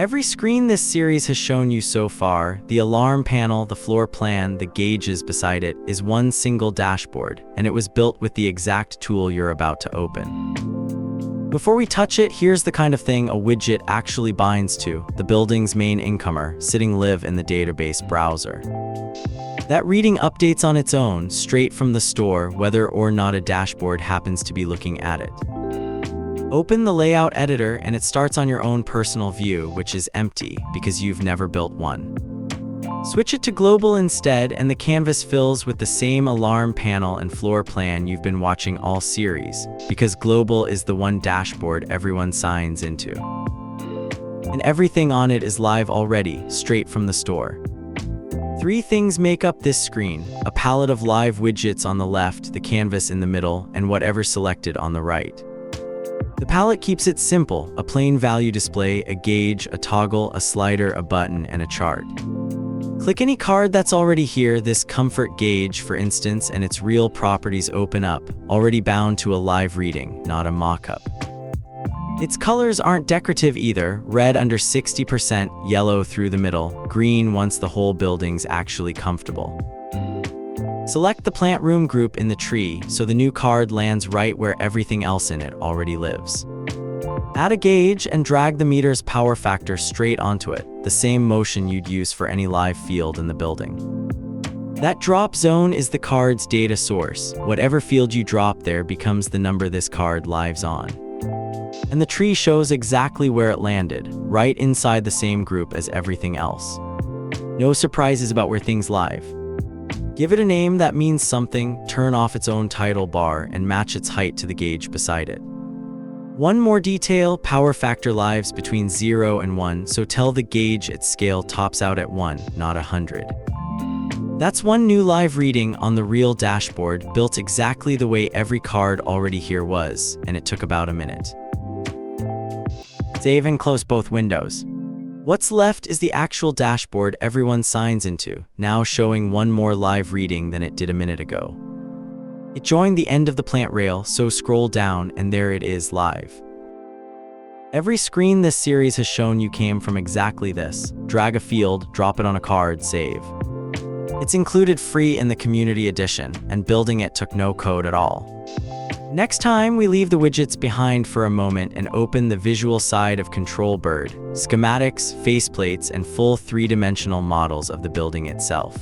Every screen this series has shown you so far, the alarm panel, the floor plan, the gauges beside it, is one single dashboard, and it was built with the exact tool you're about to open. Before we touch it, here's the kind of thing a widget actually binds to: the building's main incomer, sitting live in the database browser. That reading updates on its own, straight from the store, whether or not a dashboard happens to be looking at it. Open the layout editor and it starts on your own personal view, which is empty because you've never built one. Switch it to global instead and the canvas fills with the same alarm panel and floor plan you've been watching all series, because global is the one dashboard everyone signs into. And everything on it is live already, straight from the store. 3 things make up this screen: a palette of live widgets on the left, the canvas in the middle, and whatever selected on the right. The palette keeps it simple: a plain value display, a gauge, a toggle, a slider, a button, and a chart. Click any card that's already here, this comfort gauge for instance, and its real properties open up, already bound to a live reading, not a mock-up. Its colors aren't decorative either: red under 60%, yellow through the middle, green once the whole building's actually comfortable. Select the plant room group in the tree so the new card lands right where everything else in it already lives. Add a gauge and drag the meter's power factor straight onto it, the same motion you'd use for any live field in the building. That drop zone is the card's data source. Whatever field you drop there becomes the number this card lives on. And the tree shows exactly where it landed, right inside the same group as everything else. No surprises about where things live. Give it a name that means something, turn off its own title bar, and match its height to the gauge beside it. One more detail: power factor lives between 0 and 1, so tell the gauge its scale tops out at 1, not 100. That's one new live reading on the real dashboard, built exactly the way every card already here was, and it took about a minute. Save and close both windows. What's left is the actual dashboard everyone signs into, now showing one more live reading than it did a minute ago. It joined the end of the plant rail, so scroll down and there it is live. Every screen this series has shown you came from exactly this: drag a field, drop it on a card, save. It's included free in the Community Edition, and building it took no code at all. Next time, we leave the widgets behind for a moment and open the visual side of ControlBird: schematics, faceplates, and full 3-dimensional models of the building itself.